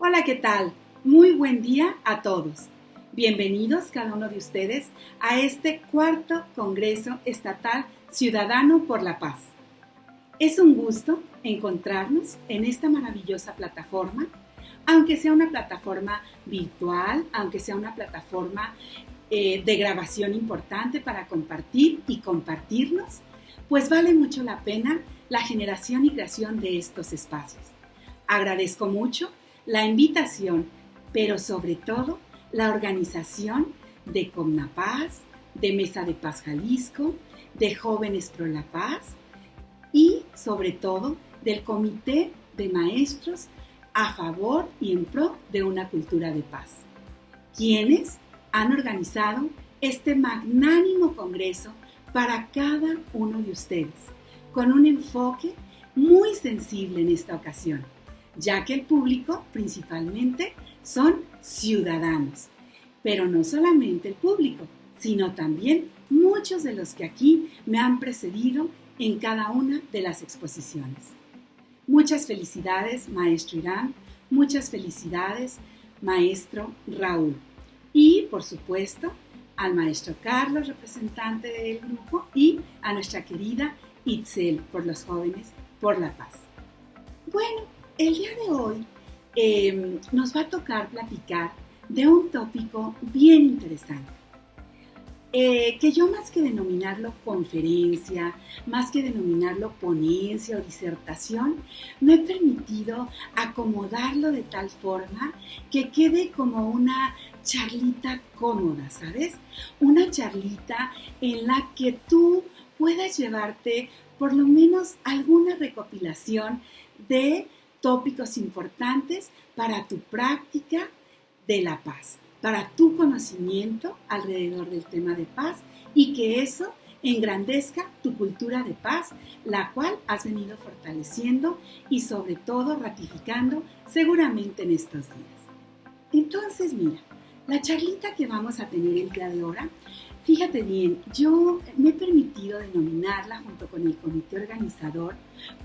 Hola, ¿qué tal? Muy buen día a todos. Bienvenidos cada uno de ustedes a este cuarto Congreso Estatal Ciudadano por la Paz. Es un gusto encontrarnos en esta maravillosa plataforma, aunque sea una plataforma virtual, aunque sea una plataforma de grabación importante para compartir y compartirnos, pues vale mucho la pena la generación y creación de estos espacios. Agradezco mucho la invitación, pero sobre todo la organización de Comnapaz, de Mesa de Paz Jalisco, de Jóvenes Pro la Paz y sobre todo del Comité de Maestros a favor y en pro de una cultura de paz, quienes han organizado este magnánimo congreso para cada uno de ustedes, con un enfoque muy sensible en esta ocasión, ya que el público principalmente son ciudadanos, pero no solamente el público, sino también muchos de los que aquí me han precedido en cada una de las exposiciones. Muchas felicidades, maestro Irán, muchas felicidades, maestro Raúl. Y, por supuesto, al maestro Carlos, representante del grupo, y a nuestra querida Itzel, por los Jóvenes por la Paz. Bueno, el día de hoy nos va a tocar platicar de un tópico bien interesante, que yo más que denominarlo conferencia, más que denominarlo ponencia o disertación, me he permitido acomodarlo de tal forma que quede como una charlita cómoda, ¿sabes? Una charlita en la que tú puedas llevarte por lo menos alguna recopilación de tópicos importantes para tu práctica de la paz, para tu conocimiento alrededor del tema de paz y que eso engrandezca tu cultura de paz, la cual has venido fortaleciendo y sobre todo ratificando seguramente en estos días. Entonces, mira, la charlita que vamos a tener el día de hoy, fíjate bien, yo me he permitido denominarla junto con el comité organizador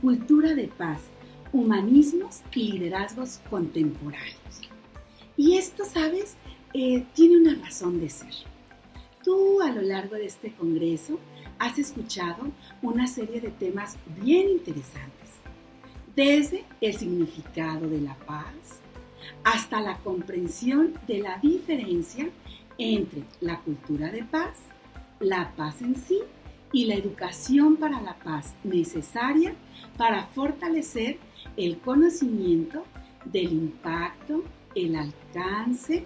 Cultura de Paz, Humanismos y Liderazgos Contemporáneos. Y esto, ¿sabes? Tiene una razón de ser. Tú a lo largo de este congreso has escuchado una serie de temas bien interesantes, desde el significado de la paz hasta la comprensión de la diferencia entre la cultura de paz, la paz en sí y la educación para la paz necesaria para fortalecer el conocimiento del impacto, el alcance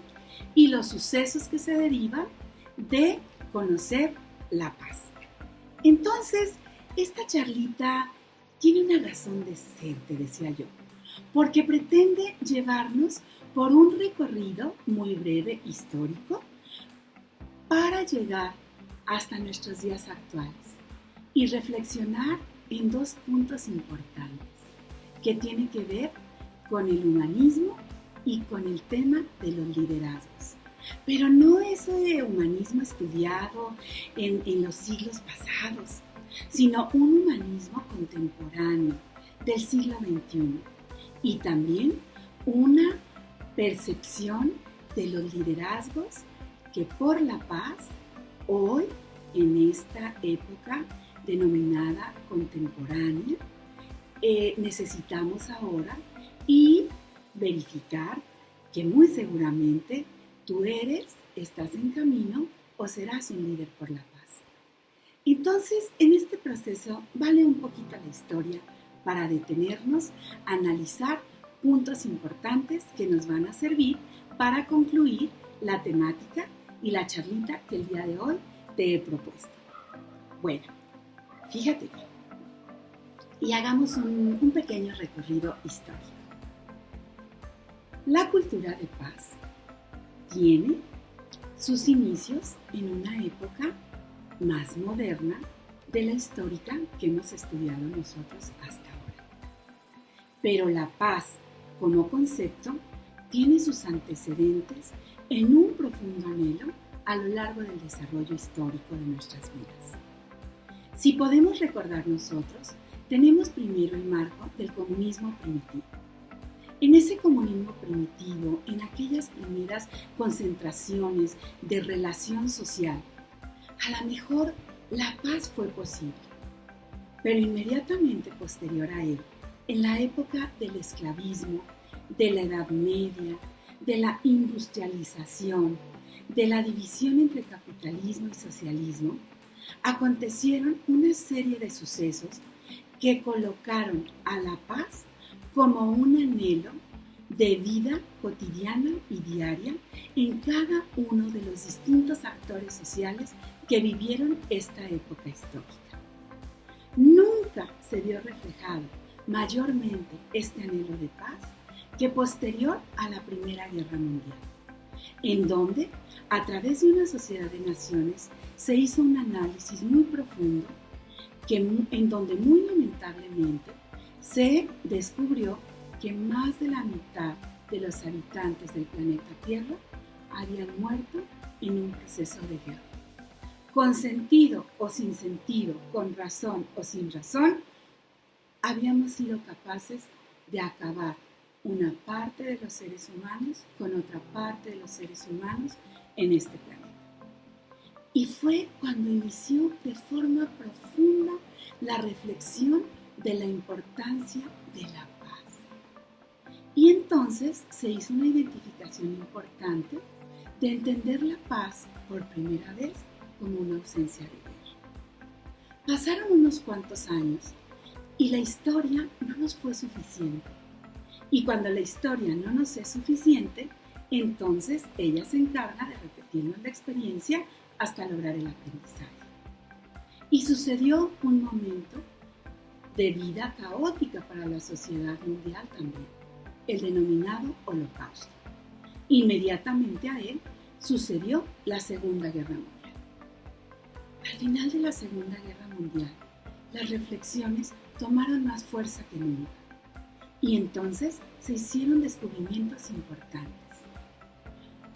y los sucesos que se derivan de conocer la paz. Entonces, esta charlita tiene una razón de ser, te decía yo, porque pretende llevarnos por un recorrido muy breve histórico para llegar hasta nuestros días actuales y reflexionar en dos puntos importantes que tienen que ver con el humanismo y con el tema de los liderazgos. Pero no ese humanismo estudiado en los siglos pasados, sino un humanismo contemporáneo del siglo XXI y también una percepción de los liderazgos que por la paz, hoy, en esta época denominada contemporánea, necesitamos ahora y verificar que muy seguramente tú estás en camino o serás un líder por la paz. Entonces, en este proceso vale un poquito la historia para detenernos, analizar puntos importantes que nos van a servir para concluir la temática y la charlita que el día de hoy te he propuesto. Bueno, fíjate bien y hagamos un pequeño recorrido histórico. La cultura de paz tiene sus inicios en una época más moderna de la histórica que hemos estudiado nosotros hasta ahora. Pero la paz como concepto tiene sus antecedentes en un profundo anhelo a lo largo del desarrollo histórico de nuestras vidas. Si podemos recordar nosotros, tenemos primero el marco del comunismo primitivo, En ese comunismo primitivo, en aquellas primeras concentraciones de relación social, a lo mejor la paz fue posible, pero inmediatamente posterior a él, en la época del esclavismo, de la Edad Media, de la industrialización, de la división entre capitalismo y socialismo, acontecieron una serie de sucesos que colocaron a la paz como un anhelo de vida cotidiana y diaria en cada uno de los distintos actores sociales que vivieron esta época histórica. Nunca se vio reflejado mayormente este anhelo de paz que posterior a la Primera Guerra Mundial, en donde, a través de una sociedad de naciones, se hizo un análisis muy profundo en donde muy lamentablemente se descubrió que más de la mitad de los habitantes del planeta Tierra habían muerto en un proceso de guerra. Con sentido o sin sentido, con razón o sin razón, habíamos sido capaces de acabar una parte de los seres humanos con otra parte de los seres humanos en este planeta. Y fue cuando inició de forma profunda la reflexión de la importancia de la paz. Y entonces se hizo una identificación importante de entender la paz por primera vez como una ausencia de guerra. Pasaron unos cuantos años y la historia no nos fue suficiente. Y cuando la historia no nos es suficiente, entonces ella se encarga de repetirnos la experiencia hasta lograr el aprendizaje. Y sucedió un momento de vida caótica para la sociedad mundial también, el denominado Holocausto. Inmediatamente a él sucedió la Segunda Guerra Mundial. Al final de la Segunda Guerra Mundial, las reflexiones tomaron más fuerza que nunca. Y entonces se hicieron descubrimientos importantes.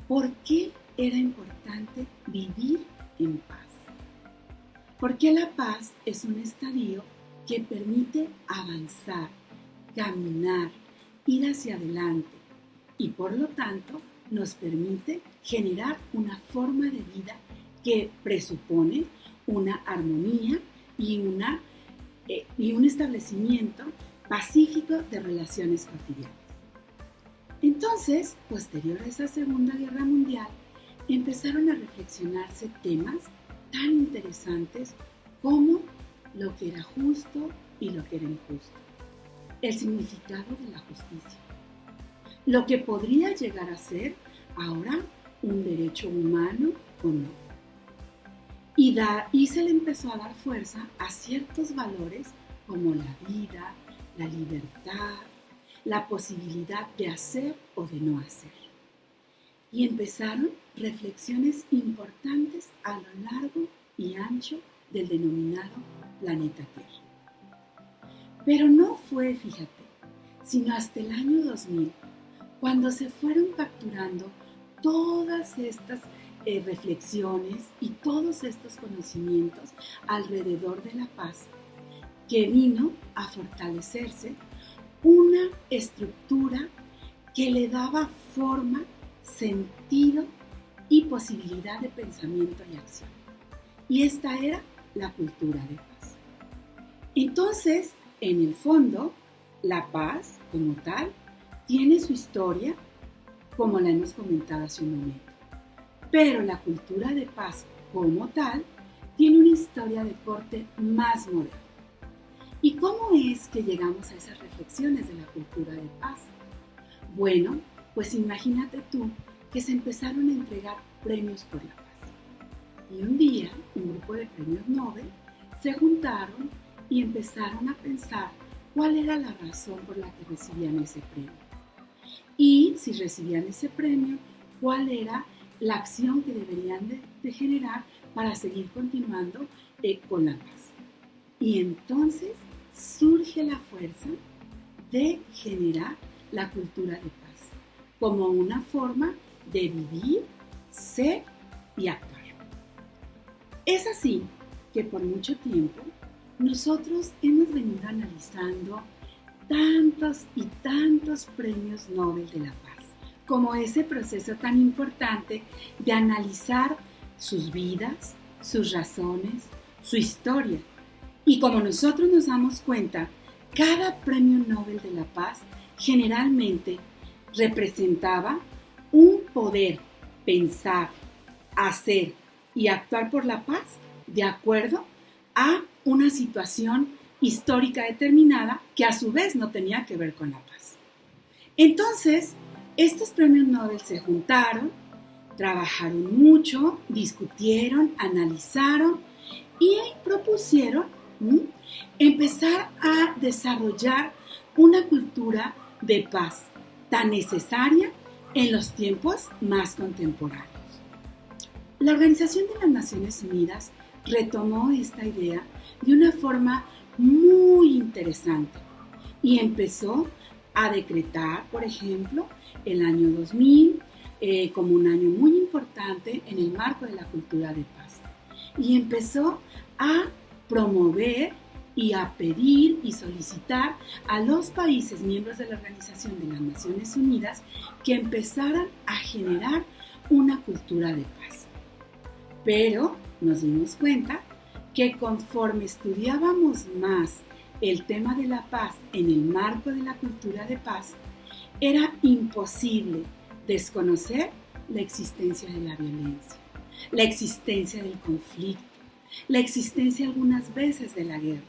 ¿Por qué era importante vivir en paz? Porque la paz es un estadio que permite avanzar, caminar, ir hacia adelante y por lo tanto nos permite generar una forma de vida que presupone una armonía y un establecimiento pacífico de relaciones cotidianas. Entonces, posterior a esa Segunda Guerra Mundial, empezaron a reflexionarse temas tan interesantes como lo que era justo y lo que era injusto, el significado de la justicia, lo que podría llegar a ser ahora un derecho humano o no. Y se le empezó a dar fuerza a ciertos valores como la vida, la libertad, la posibilidad de hacer o de no hacer. Y empezaron reflexiones importantes a lo largo y ancho del denominado planeta Tierra. Pero no fue, fíjate, sino hasta el año 2000, cuando se fueron capturando todas estas reflexiones y todos estos conocimientos alrededor de la paz, que vino a fortalecerse una estructura que le daba forma, sentido y posibilidad de pensamiento y acción. Y esta era la cultura de paz. Entonces, en el fondo, la paz como tal tiene su historia, como la hemos comentado hace un momento. Pero la cultura de paz como tal tiene una historia de corte más moderno. ¿Y cómo es que llegamos a esas reflexiones de la cultura de paz? Bueno, pues imagínate tú que se empezaron a entregar premios por la paz. Y un día, un grupo de premios Nobel se juntaron y empezaron a pensar cuál era la razón por la que recibían ese premio. Y si recibían ese premio, cuál era la acción que deberían de generar para seguir continuando con la paz. Y entonces surge la fuerza de generar la cultura de paz como una forma de vivir, ser y actuar. Es así que por mucho tiempo nosotros hemos venido analizando tantos y tantos premios Nobel de la Paz, como ese proceso tan importante de analizar sus vidas, sus razones, su historia. Y como nosotros nos damos cuenta, cada premio Nobel de la Paz generalmente representaba un poder pensar, hacer y actuar por la paz de acuerdo a una situación histórica determinada que a su vez no tenía que ver con la paz. Entonces, estos premios Nobel se juntaron, trabajaron mucho, discutieron, analizaron y propusieron empezar a desarrollar una cultura de paz tan necesaria en los tiempos más contemporáneos. La Organización de las Naciones Unidas retomó esta idea de una forma muy interesante y empezó a decretar, por ejemplo, el año 2000 como un año muy importante en el marco de la cultura de paz. Y empezó a promover y a pedir y solicitar a los países miembros de la Organización de las Naciones Unidas que empezaran a generar una cultura de paz. Pero nos dimos cuenta que conforme estudiábamos más el tema de la paz en el marco de la cultura de paz, era imposible desconocer la existencia de la violencia, la existencia del conflicto, la existencia algunas veces de la guerra.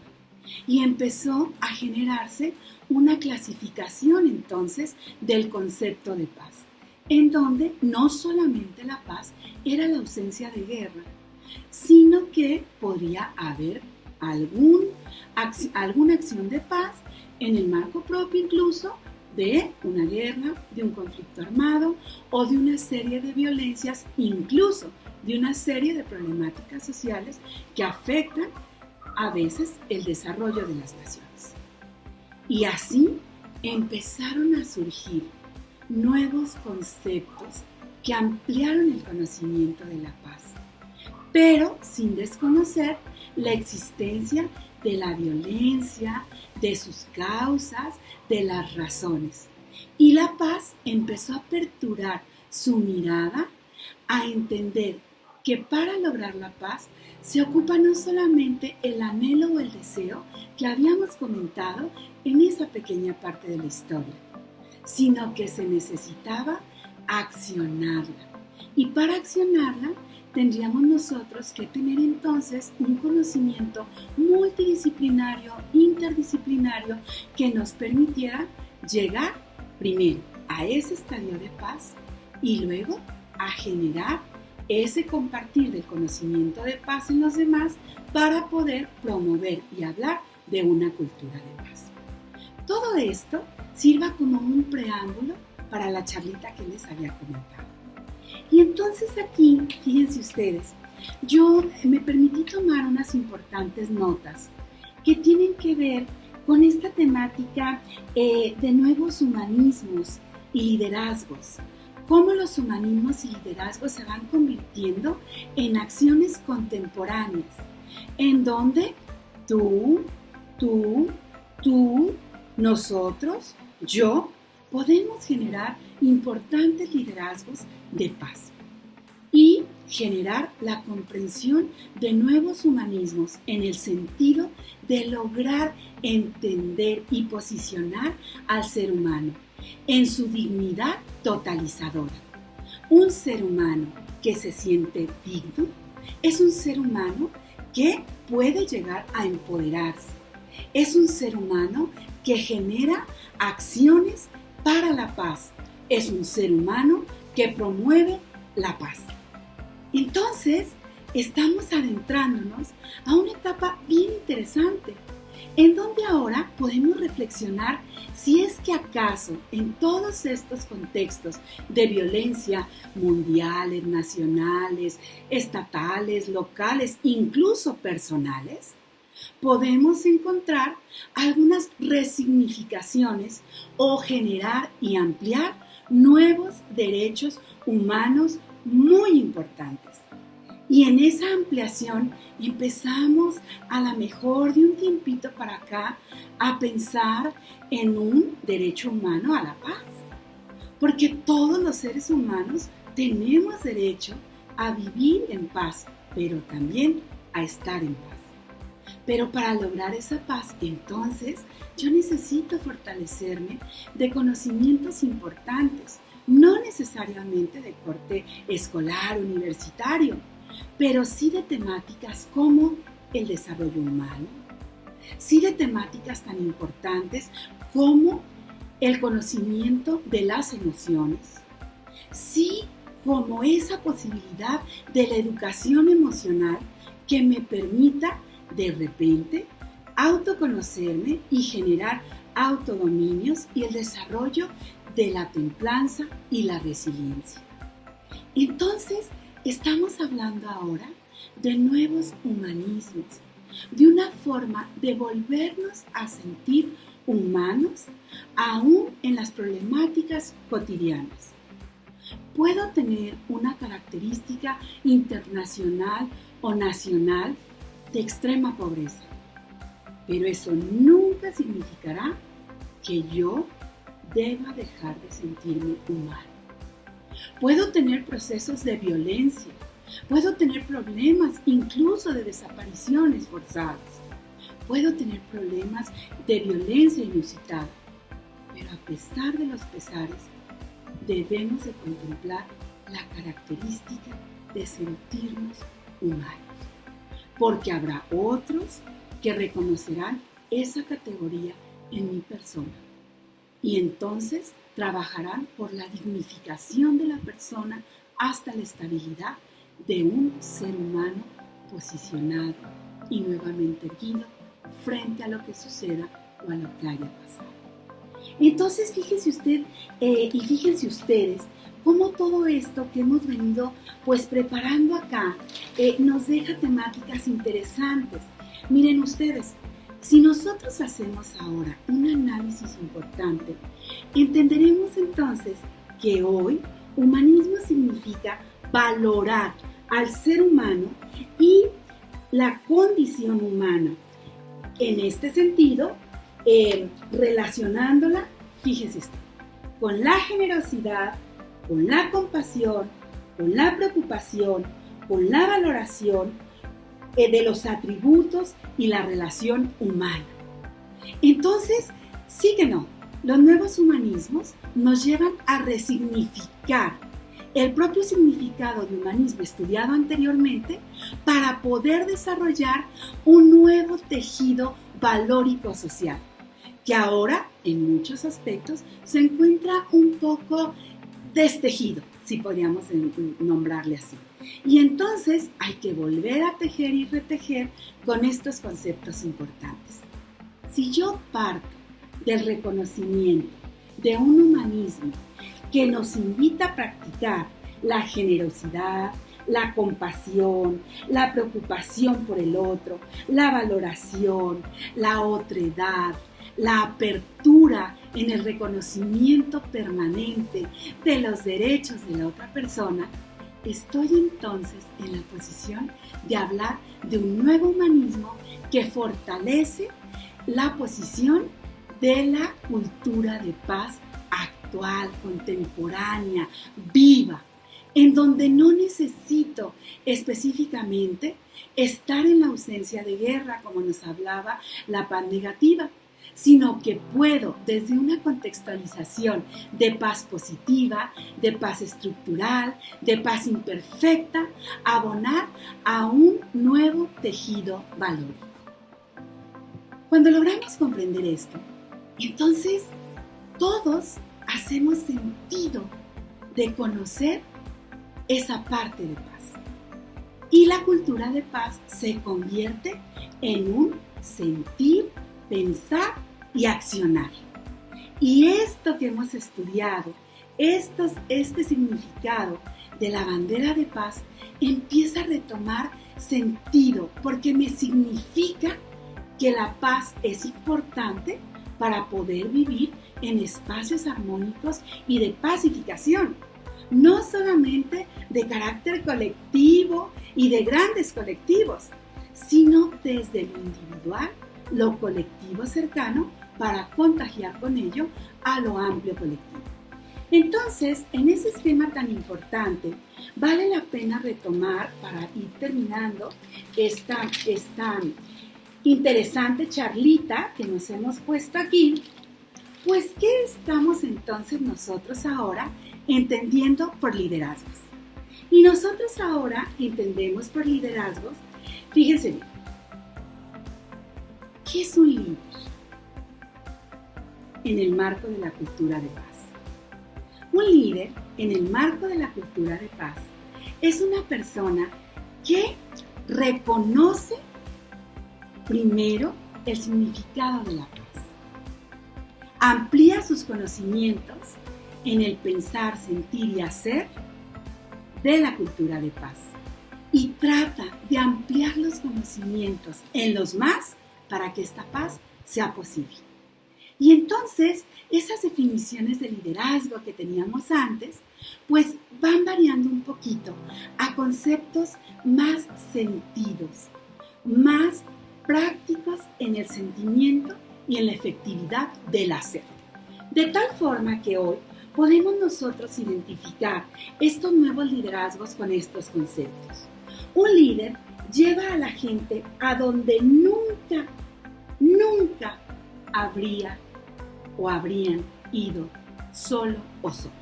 Y empezó a generarse una clasificación entonces del concepto de paz, en donde no solamente la paz era la ausencia de guerra, sino que podría haber alguna acción de paz en el marco propio incluso de una guerra, de un conflicto armado o de una serie de violencias, incluso de una serie de problemáticas sociales que afectan a veces el desarrollo de las naciones. Y así empezaron a surgir nuevos conceptos que ampliaron el conocimiento de la paz, pero sin desconocer la existencia de la violencia, de sus causas, de las razones. Y la paz empezó a aperturar su mirada a entender que para lograr la paz se ocupa no solamente el anhelo o el deseo que habíamos comentado en esa pequeña parte de la historia, sino que se necesitaba accionarla. Y para accionarla tendríamos nosotros que tener entonces un conocimiento multidisciplinario, interdisciplinario, que nos permitiera llegar primero a ese estadio de paz y luego a generar ese compartir del conocimiento de paz en los demás para poder promover y hablar de una cultura de paz. Todo esto sirva como un preámbulo para la charlita que les había comentado. Y entonces aquí, fíjense ustedes, yo me permití tomar unas importantes notas que tienen que ver con esta temática de nuevos humanismos y liderazgos. Cómo los humanismos y liderazgos se van convirtiendo en acciones contemporáneas, en donde tú, nosotros, yo, podemos generar importantes liderazgos de paz y generar la comprensión de nuevos humanismos en el sentido de lograr entender y posicionar al ser humano en su dignidad totalizadora. Un ser humano que se siente digno es un ser humano que puede llegar a empoderarse. Es un ser humano que genera acciones para la paz. Es un ser humano que promueve la paz. Entonces, estamos adentrándonos a una etapa bien interesante, en donde ahora podemos reflexionar si es que acaso en todos estos contextos de violencia mundiales, nacionales, estatales, locales, incluso personales, podemos encontrar algunas resignificaciones o generar y ampliar nuevos derechos humanos muy importantes. Y en esa ampliación empezamos a lo mejor de un tiempito para acá a pensar en un derecho humano a la paz. Porque todos los seres humanos tenemos derecho a vivir en paz, pero también a estar en paz. Pero para lograr esa paz, entonces, yo necesito fortalecerme de conocimientos importantes, no necesariamente de corte escolar, universitario, pero sí de temáticas como el desarrollo humano, sí de temáticas tan importantes como el conocimiento de las emociones, sí como esa posibilidad de la educación emocional que me permita de repente autoconocerme y generar autodominios y el desarrollo de la templanza y la resiliencia. Entonces, estamos hablando ahora de nuevos humanismos, de una forma de volvernos a sentir humanos aún en las problemáticas cotidianas. Puedo tener una característica internacional o nacional de extrema pobreza, pero eso nunca significará que yo deba dejar de sentirme humano. Puedo tener procesos de violencia, puedo tener problemas incluso de desapariciones forzadas, puedo tener problemas de violencia inusitada, pero a pesar de los pesares, debemos de contemplar la característica de sentirnos humanos, porque habrá otros que reconocerán esa categoría en mi persona y entonces trabajarán por la dignificación de la persona hasta la estabilidad de un ser humano posicionado y nuevamente erguido frente a lo que suceda o a lo que haya pasado. Entonces fíjense usted y fíjense ustedes cómo todo esto que hemos venido pues preparando acá nos deja temáticas interesantes. Miren ustedes, si nosotros hacemos ahora un análisis importante, entenderemos entonces que hoy humanismo significa valorar al ser humano y la condición humana. En este sentido, relacionándola, fíjese usted, con la generosidad, con la compasión, con la preocupación, con la valoración de los atributos y la relación humana. Entonces, sí que no, los nuevos humanismos nos llevan a resignificar el propio significado de humanismo estudiado anteriormente para poder desarrollar un nuevo tejido valórico social, que ahora, en muchos aspectos, se encuentra un poco destejido, si podríamos nombrarle así. Y entonces hay que volver a tejer y retejer con estos conceptos importantes. Si yo parto del reconocimiento de un humanismo que nos invita a practicar la generosidad, la compasión, la preocupación por el otro, la valoración, la otredad, la apertura en el reconocimiento permanente de los derechos de la otra persona, estoy entonces en la posición de hablar de un nuevo humanismo que fortalece la posición de la cultura de paz actual, contemporánea, viva, en donde no necesito específicamente estar en la ausencia de guerra, como nos hablaba la paz negativa, sino que puedo, desde una contextualización de paz positiva, de paz estructural, de paz imperfecta, abonar a un nuevo tejido valórico. Cuando logramos comprender esto, entonces todos hacemos sentido de conocer esa parte de paz. Y la cultura de paz se convierte en un sentir, pensar y accionar. Y esto que hemos estudiado, este significado de la bandera de paz empieza a retomar sentido porque me significa que la paz es importante para poder vivir en espacios armónicos y de pacificación. no solamente de carácter colectivo y de grandes colectivos, sino desde lo individual, lo colectivo cercano, para contagiar con ello a lo amplio colectivo. Entonces, en ese esquema tan importante, vale la pena retomar, para ir terminando esta interesante charlita que nos hemos puesto aquí, pues, ¿qué estamos entonces nosotros ahora entendiendo por liderazgos? Y nosotros ahora entendemos por liderazgos, fíjense bien, ¿qué es un líder en el marco de la cultura de paz? Un líder en el marco de la cultura de paz es una persona que reconoce primero el significado de la paz, amplía sus conocimientos en el pensar, sentir y hacer de la cultura de paz y trata de ampliar los conocimientos en los más para que esta paz sea posible. Y entonces esas definiciones de liderazgo que teníamos antes, pues van variando un poquito a conceptos más sentidos, más prácticos en el sentimiento y en la efectividad del hacer. De tal forma que hoy podemos nosotros identificar estos nuevos liderazgos con estos conceptos. Un líder lleva a la gente a donde nunca habrían ido solo o solos.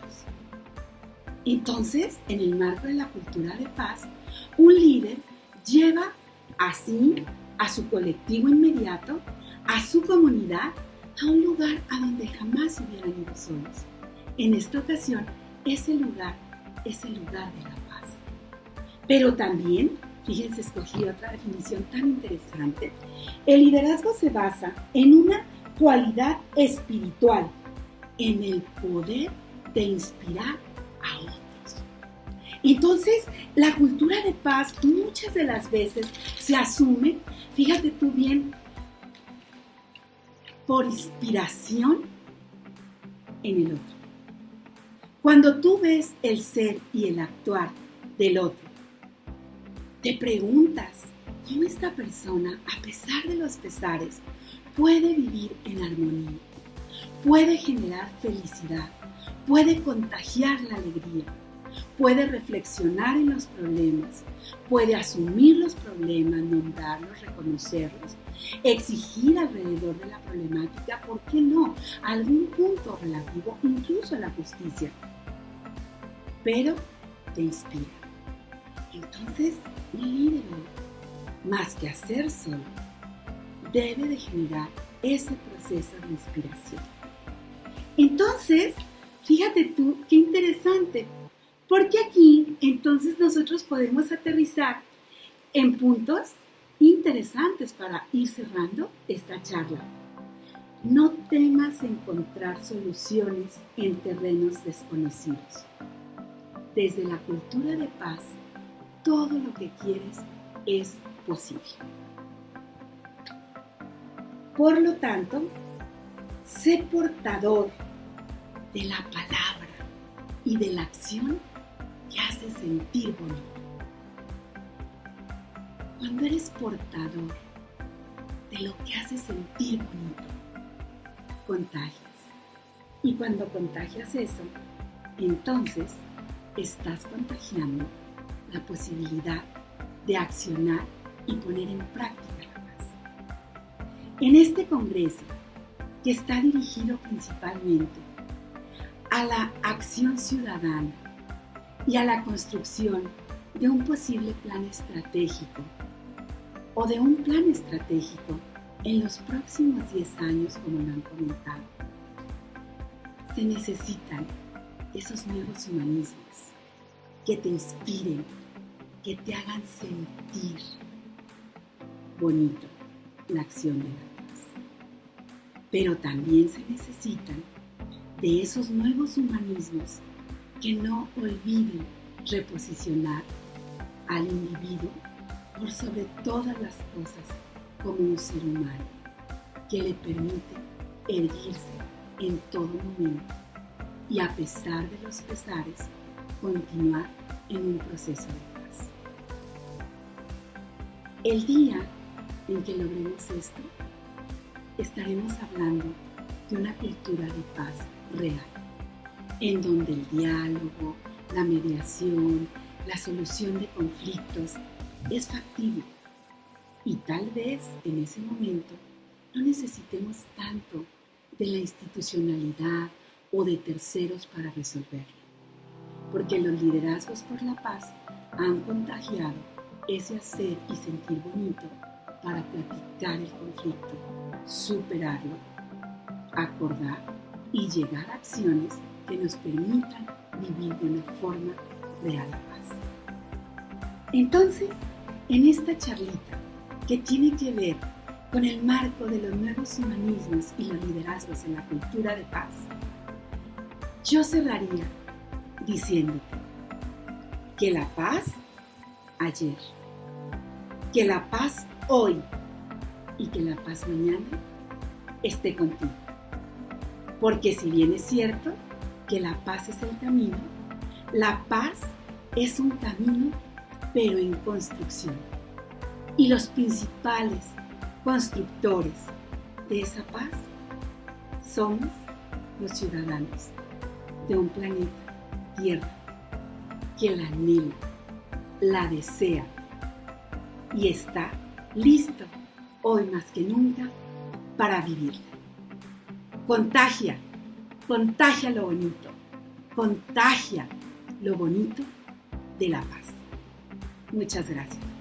Entonces, en el marco de la cultura de paz, un líder lleva así a su colectivo inmediato, a su comunidad, a un lugar a donde jamás hubieran ido solos. En esta ocasión, ese lugar es el lugar de la paz. Pero también, fíjense, escogí otra definición tan interesante. El liderazgo se basa en una cualidad espiritual, en el poder de inspirar a otros. Entonces, la cultura de paz muchas de las veces se asume, fíjate tú bien, por inspiración en el otro. Cuando tú ves el ser y el actuar del otro, te preguntas cómo esta persona, a pesar de los pesares, puede vivir en armonía, puede generar felicidad, puede contagiar la alegría, puede reflexionar en los problemas, puede asumir los problemas, nombrarlos, reconocerlos, exigir alrededor de la problemática, ¿por qué no?, algún punto relativo incluso a la justicia, pero te inspira. Entonces, un líder, más que hacer solo, debe de generar ese proceso de inspiración. Entonces, fíjate tú, qué interesante, porque aquí entonces nosotros podemos aterrizar en puntos interesantes para ir cerrando esta charla. No temas encontrar soluciones en terrenos desconocidos. Desde la cultura de paz, todo lo que quieres es posible. Por lo tanto, sé portador de la palabra y de la acción que hace sentir bonito. Cuando eres portador de lo que hace sentir bonito, contagias. Y cuando contagias eso, entonces estás contagiando la posibilidad de accionar y poner en práctica la paz. En este congreso, que está dirigido principalmente a la acción ciudadana y a la construcción de un posible plan estratégico o de un plan estratégico en los próximos 10 años, como lo han comentado, se necesitan esos nuevos humanismos que te inspiren, que te hagan sentir bonito la acción de la paz. Pero también se necesitan de esos nuevos humanismos que no olviden reposicionar al individuo por sobre todas las cosas como un ser humano, que le permite erguirse en todo momento y, a pesar de los pesares, continuar en un proceso de paz. El día en que logremos esto, estaremos hablando de una cultura de paz real, en donde el diálogo, la mediación, la solución de conflictos es factible. Y tal vez en ese momento no necesitemos tanto de la institucionalidad o de terceros para resolverlo, porque los liderazgos por la paz han contagiado ese hacer y sentir bonito para platicar el conflicto, superarlo, acordar y llegar a acciones que nos permitan vivir de una forma real la paz. Entonces, en esta charlita que tiene que ver con el marco de los nuevos humanismos y los liderazgos en la cultura de paz, yo cerraría diciéndote que la paz ayer, que la paz hoy y que la paz mañana esté contigo. Porque si bien es cierto que la paz es el camino, la paz es un camino pero en construcción. Y los principales constructores de esa paz somos los ciudadanos de un planeta Tierra que la anhela, la desea y está listo hoy más que nunca para vivirla. Contagia lo bonito, contagia lo bonito de la paz. Muchas gracias.